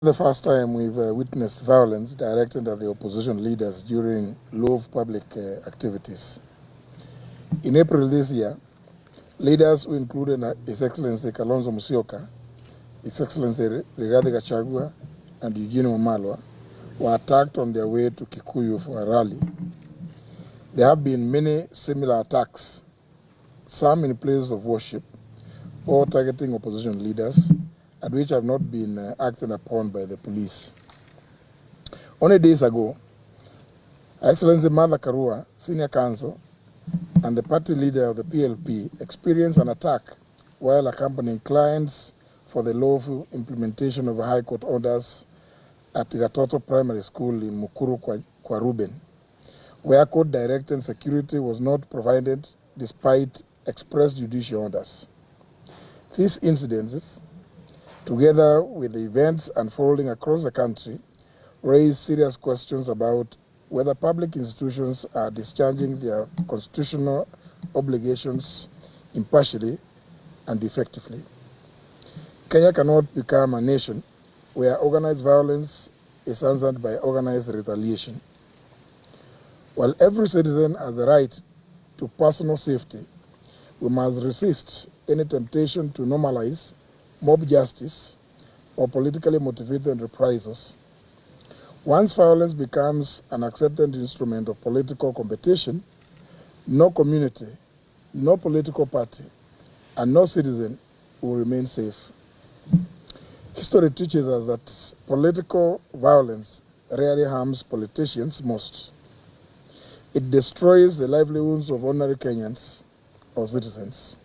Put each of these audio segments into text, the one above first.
The first time we've witnessed violence directed at the opposition leaders during low public activities. In April this year, leaders who included His Excellency Kalou Musyoka, His Excellency Rigathi Gachagua, and Eugene Wamalwa were attacked on their way to Kikuyu for a rally. There have been many similar attacks, some in places of worship or targeting opposition leaders, and which have not been acted upon by the police. Only days ago, Her Excellency Martha Karua, Senior Counsel, and the party leader of the PLP experienced an attack while accompanying clients for the lawful implementation of High Court orders at Gatoto Primary School in Mukuru kwa Ruben, where court-directed security was not provided despite express judicial orders. These incidences, together with the events unfolding across the country, raise serious questions about whether public institutions are discharging their constitutional obligations impartially and effectively. Kenya cannot become a nation where organized violence is answered by organized retaliation. While every citizen has a right to personal safety, we must resist any temptation to normalize mob justice or politically motivated reprisals. Once violence becomes an accepted instrument of political competition, no community, no political party, and no citizen will remain safe. History teaches us that political violence rarely harms politicians most. It destroys the livelihoods of ordinary Kenyans or citizens.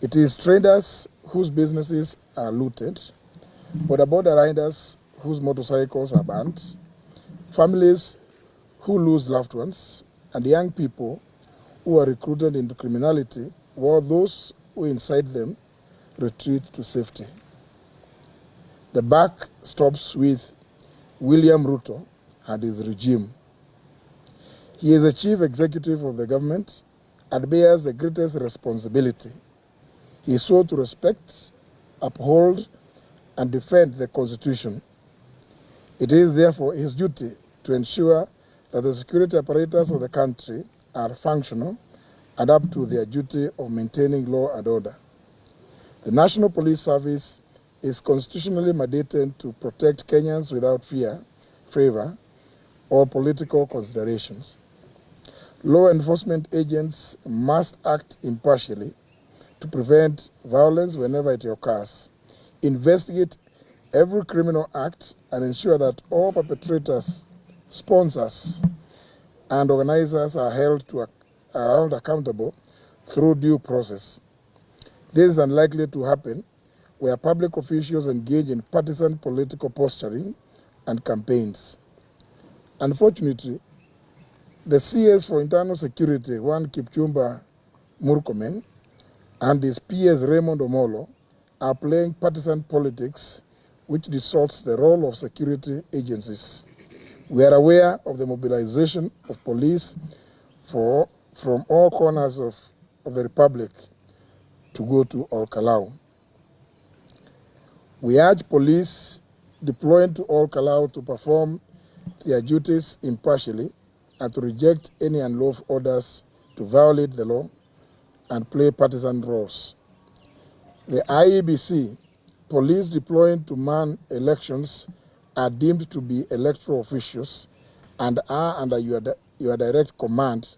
It is traders whose businesses are looted, border riders whose motorcycles are burnt, families who lose loved ones, and young people who are recruited into criminality, while those who incite them retreat to safety. The buck stops with William Ruto and his regime. He is the chief executive of the government and bears the greatest responsibility. He is sworn to respect, uphold, and defend the Constitution. It is therefore his duty to ensure that the security apparatus of the country are functional and up to their duty of maintaining law and order. The National Police Service is constitutionally mandated to protect Kenyans without fear, favor, or political considerations. Law enforcement agents must act impartially to prevent violence whenever it occurs, investigate every criminal act, and ensure that all perpetrators, sponsors, and organizers are held accountable through due process. This is unlikely to happen where public officials engage in partisan political posturing and campaigns. Unfortunately, the CS for Internal Security, One Kipchumba Murkomen, and his PS Raymond Omolo are playing partisan politics, which distorts the role of security agencies. We are aware of the mobilization of police from all corners of the Republic to go to Kalou. We urge police deployed to Kalou to perform their duties impartially and to reject any unlawful orders to violate the law and play partisan roles. The IEBC, police deployed to man elections, are deemed to be electoral officials and are under your direct command,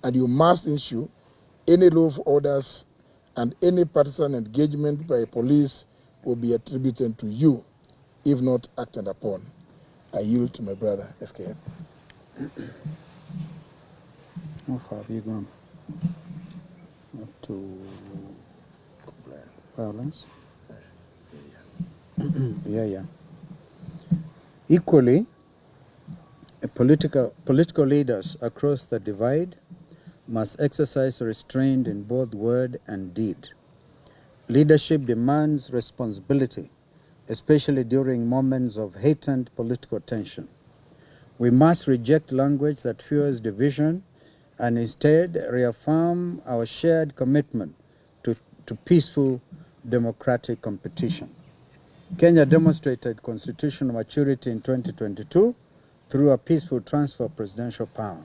and you must issue any lawful orders, and any partisan engagement by police will be attributed to you if not acted upon. I yield to my brother, SKM. How far have you gone? Up to violence? Yeah. Equally, political leaders across the divide must exercise restraint in both word and deed. Leadership demands responsibility, especially during moments of heightened political tension. We must reject language that fuels division and instead reaffirm our shared commitment to peaceful democratic competition. Kenya demonstrated constitutional maturity in 2022 through a peaceful transfer of presidential power.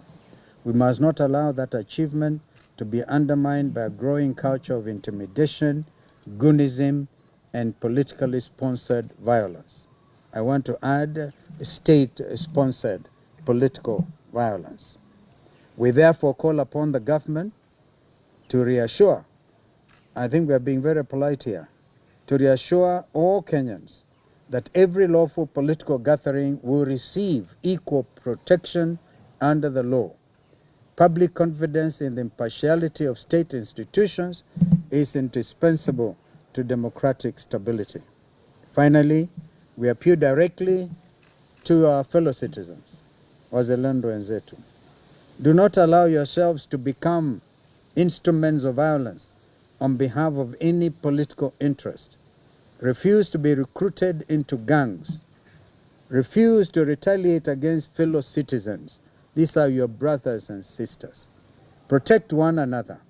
We must not allow that achievement to be undermined by a growing culture of intimidation, goonism, and politically sponsored violence. I want to add state-sponsored political violence. We therefore call upon the government to reassure, I think we are being very polite here, to reassure all Kenyans that every lawful political gathering will receive equal protection under the law. Public confidence in the impartiality of state institutions is indispensable to democratic stability. Finally, we appeal directly to our fellow citizens, wazalendo wenzetu. Do not allow yourselves to become instruments of violence on behalf of any political interest. Refuse to be recruited into gangs. Refuse to retaliate against fellow citizens. These are your brothers and sisters. Protect one another.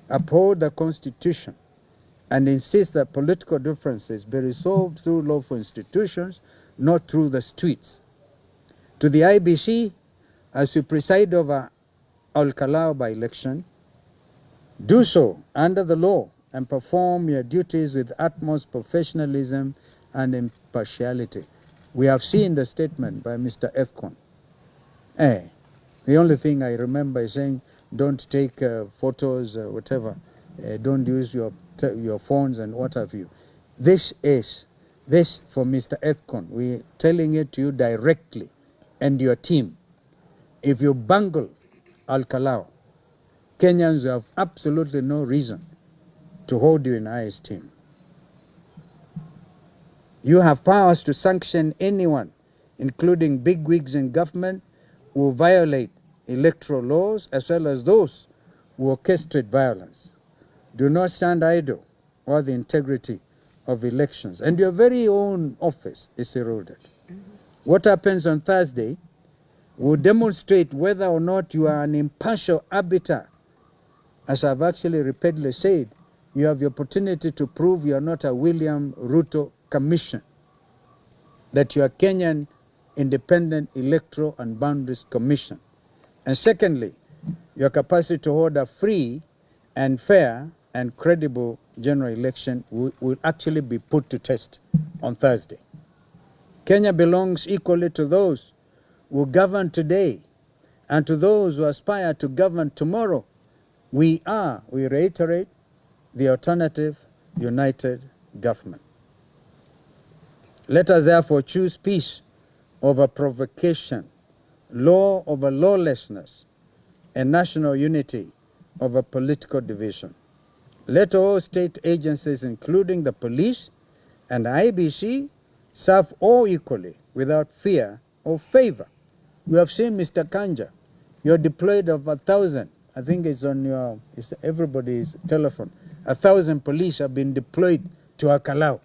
Uphold the Constitution and insist that political differences be resolved through lawful institutions, not through the streets. To the IBC, as you preside over Kalou by-election, do so under the law and perform your duties with utmost professionalism and impartiality. We have seen the statement by Mr. Efcon. The only thing I remember is saying, don't take photos, whatever. Don't use your phones and what have you. This for Mr. Efcon. We're telling it to you directly and your team. If you bungle Kalou, Kenyans have absolutely no reason to hold you in high esteem. You have powers to sanction anyone, including bigwigs in government, who violate electoral laws as well as those who orchestrate violence. Do not stand idle while the integrity of elections and your very own office is eroded. What happens on Thursday will demonstrate whether or not you are an impartial arbiter. As I've actually repeatedly said, you have the opportunity to prove you are not a William Ruto commission, that you are Kenyan Independent Electoral and Boundaries Commission. And secondly, your capacity to hold a free and fair and credible general election will actually be put to test on Thursday. Kenya belongs equally to those who govern today and to those who aspire to govern tomorrow. We reiterate, the alternative united government. Let us therefore choose peace over provocation, law over lawlessness, and national unity over political division. Let all state agencies, including the police and IBC, serve all equally without fear or favor. We have seen, Mr. Kanja, you're deployed of 1,000. I think it's on everybody's telephone. 1,000 police have been deployed to Kalou.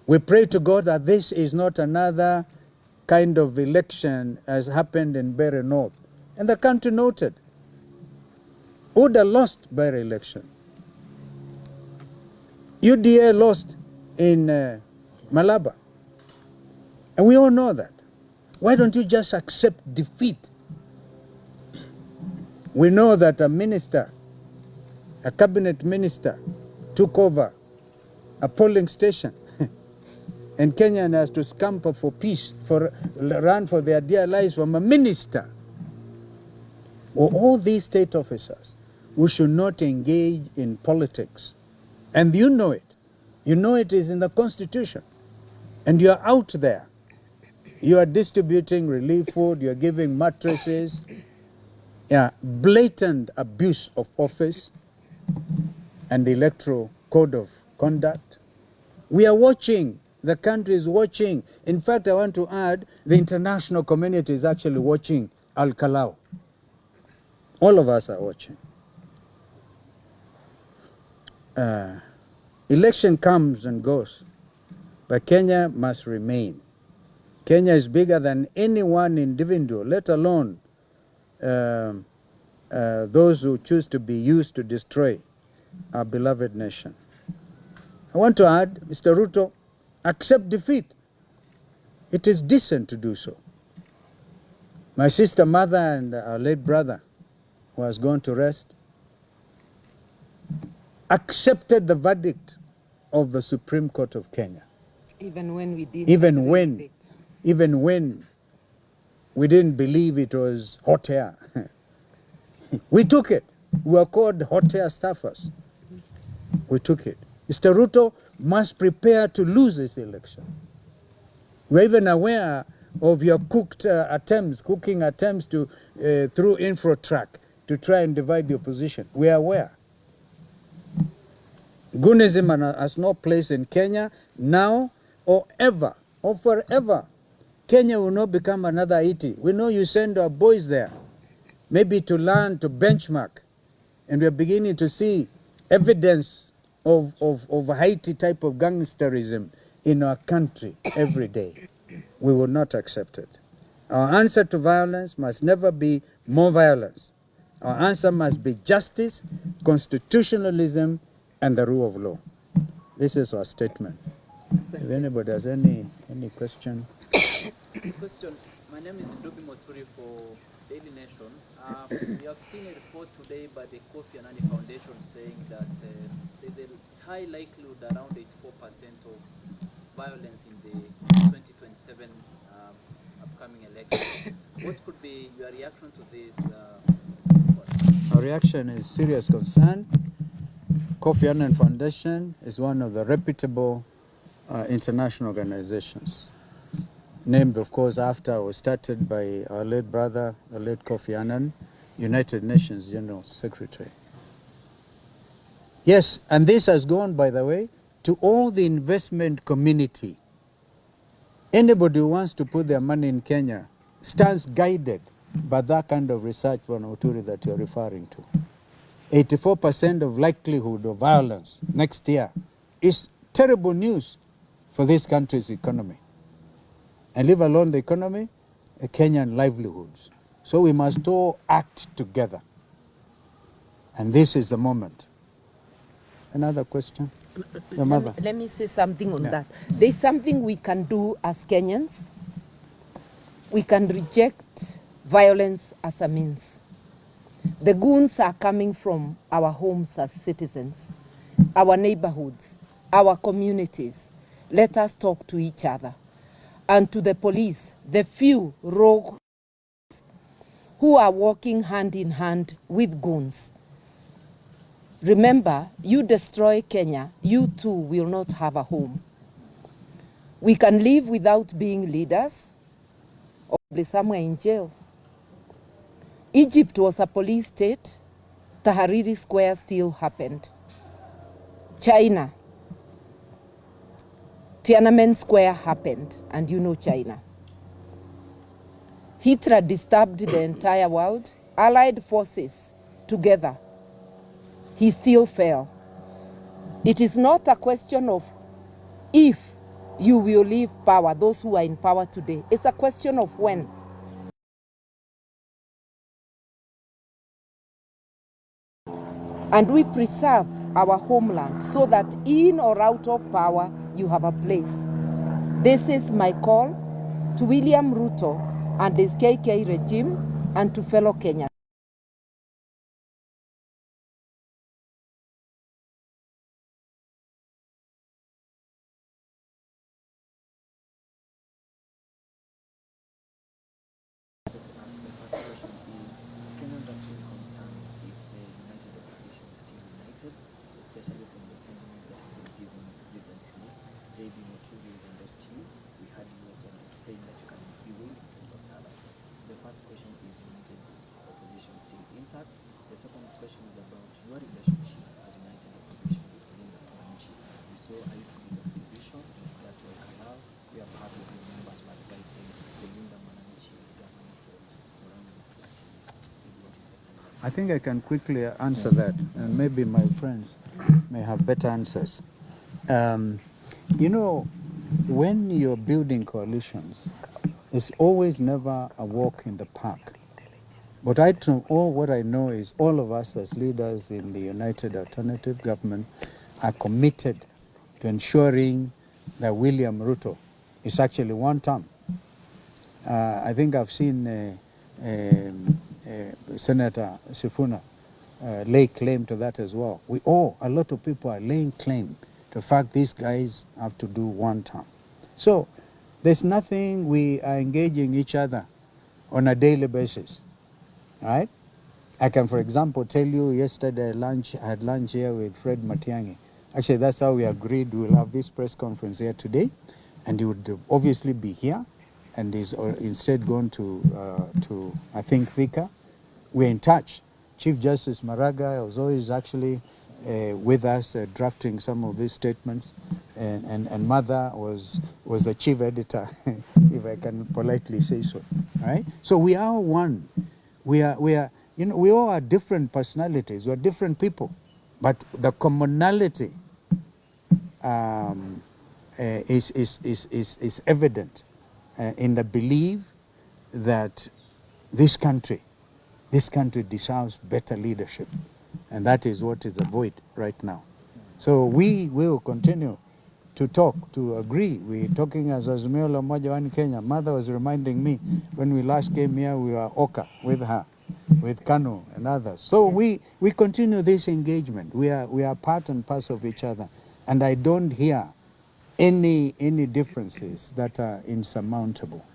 We pray to God that this is not another kind of election as happened in Bere North. And the country noted. UDA lost Bere election. UDA lost in Malaba. And we all know that. Why don't you just accept defeat? We know that a minister, a cabinet minister, took over a polling station. And Kenyan has to scamper for peace, run for their dear lives from a minister. Or all these state officers who should not engage in politics. And you know it. You know it is in the Constitution. And you are out there. You are distributing relief food, you are giving mattresses. Blatant abuse of office and the electoral code of conduct. We are watching. The country is watching. In fact, I want to add, the international community is actually watching Kalou. All of us are watching. Election comes and goes, but Kenya must remain. Kenya is bigger than any one individual, let alone those who choose to be used to destroy our beloved nation. I want to add, Mr. Ruto, accept defeat. It is decent to do so. My sister, mother, and our late brother, who has gone to rest, accepted the verdict of the Supreme Court of Kenya. Even when we did. Even when we didn't believe it was hot air. We took it. We were called hot air staffers. We took it. Mr. Ruto must prepare to lose this election. We're even aware of your cooking attempts to through Infotrak to try and divide the opposition. We are aware. Gunism has no place in Kenya now or ever or forever. Kenya will not become another Haiti. We know you send our boys there, maybe to learn, to benchmark, and we're beginning to see evidence of Haiti type of gangsterism in our country every day. We will not accept it. Our answer to violence must never be more violence. Our answer must be justice, constitutionalism, and the rule of law. This is our statement. If anybody has any question. Question. My name is Ndubi Moturi for Daily Nation. We have seen a report today by the Kofi Annan Foundation saying that there's a high likelihood, around 84% of violence in the 2027 upcoming election. What could be your reaction to this? Our reaction is serious concern. Kofi Annan Foundation is one of the reputable international organizations, named, of course, after, was started by our late brother, the late Kofi Annan, United Nations General Secretary. Yes, and this has gone, by the way, to all the investment community. Anybody who wants to put their money in Kenya stands guided by that kind of research, Moturi, that you're referring to. 84% of likelihood of violence next year is terrible news for this country's economy. And leave alone the economy, Kenyan livelihoods. So we must all act together. And this is the moment. Another question? Your mother. Let me say something on that. There's something we can do as Kenyans. We can reject violence as a means. The goons are coming from our homes as citizens, our neighborhoods, our communities. Let us talk to each other. And to the police, the few rogue who are working hand in hand with goons. Remember, you destroy Kenya, you too will not have a home. We can live without being leaders or be somewhere in jail. Egypt was a police state. Tahrir Square still happened. China, Tiananmen Square happened, and you know China. Hitler disturbed the entire world, allied forces together. He still fell. It is not a question of if you will leave power, those who are in power today. It's a question of when. And we preserve our homeland so that in or out of power, you have a place. This is my call to William Ruto and his KK regime and to fellow Kenyans. The second question is about your relationship as United Opposition with Linda Mwananchi. We saw a little bit of division that was Kalou. We have heard of the members who are advising the Linda Mwananchi government for around 20. I think I can quickly answer that, and maybe my friends may have better answers. You know, when you're building coalitions, it's always never a walk in the park. But what I know is all of us as leaders in the United Alternative Government are committed to to ensuring that William Ruto is actually one term. I think I've seen Senator Sifuna lay claim to that as well. A lot of people are laying claim to the fact these guys have to do one term. So there's nothing, we are engaging each other on a daily basis, right? I can, for example, tell you yesterday I had lunch here with Fred Matiang'i. Actually, that's how we agreed we'll have this press conference here today, and he would obviously be here, and he's instead gone to I think, Thika. We're in touch. Chief Justice Maraga was always actually with us drafting some of these statements, and Mother was the chief editor, if I can politely say so. Right? So we are one. We are we all are different personalities. We're different people, but the commonality is evident in the belief that this country deserves better leadership, and that is what is a void right now. So we will continue to talk, to agree. We're talking as Azimio la Umoja One Kenya. Mother was reminding me when we last came here, we were Oka with her, with Kalou and others. So we continue this engagement. We are part and parcel of each other, and I don't hear any differences that are insurmountable.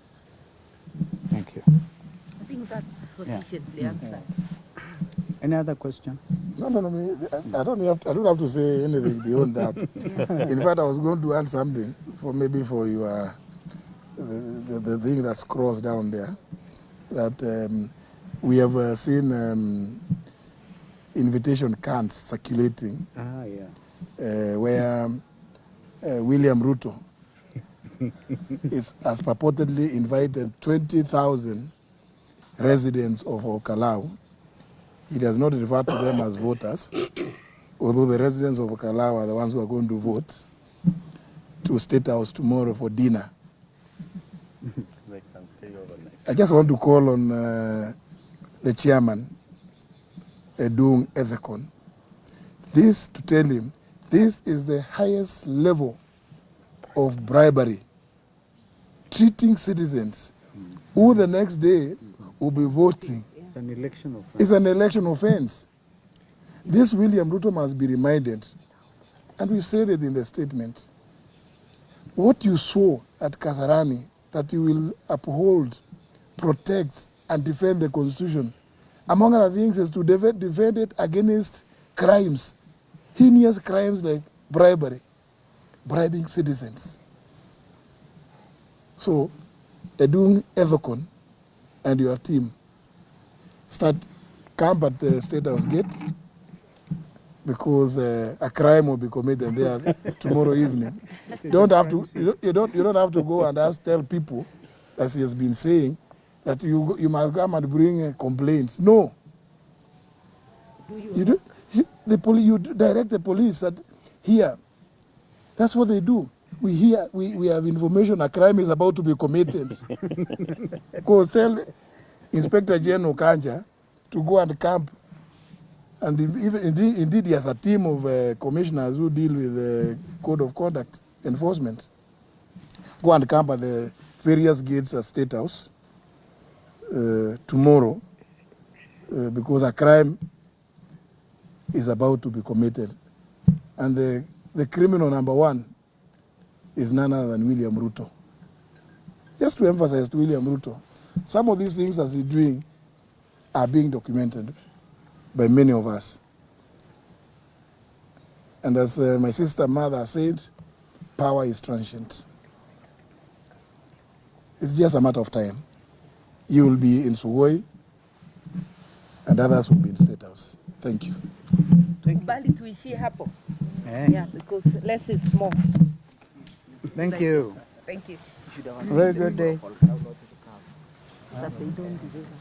Thank you. I think that's sufficiently answered. Any other question? No. I don't have to say anything beyond that. In fact, I was going to add something for your the thing that's crossed down there. That we have seen invitation cards circulating. Where William Ruto has purportedly invited 20,000 residents of Kalou. He does not refer to them as voters, although the residents of Kalou are the ones who are going to vote, to State House tomorrow for dinner. They can stay overnight. I just want to call on the chairman, Edung Ethekon, to tell him this is the highest level of bribery, treating citizens who the next day will be voting. It's an election offense. It's an election offense. This William Ruto must be reminded, and we said it in the statement, what you swore at Kasarani, that you will uphold, protect, and defend the Constitution, among other things, is to defend it against crimes, heinous crimes like bribery, bribing citizens. So, Edung Ethekon and your team camp at the State House gate, because a crime will be committed there tomorrow evening. You don't have to go and tell people, as he has been saying, that you must come and bring complaints. No. You direct the police that here. That's what they do. We have information a crime is about to be committed. Go tell Inspector General Kanja to go and camp. And indeed he has a team of commissioners who deal with the code of conduct enforcement. Go and camp at the various gates at State House tomorrow, because a crime is about to be committed. And the criminal number one is none other than William Ruto. Just to emphasize to William Ruto, some of these things as he's doing are being documented by many of us. And as my sister Mother said, power is transient. It's just a matter of time. You will be in Sugoi, and others will be in State House. Thank you. Kubali tuishie hapo. Yeah, because less is more. Thank you. Thank you. Very good day. That they don't deliver.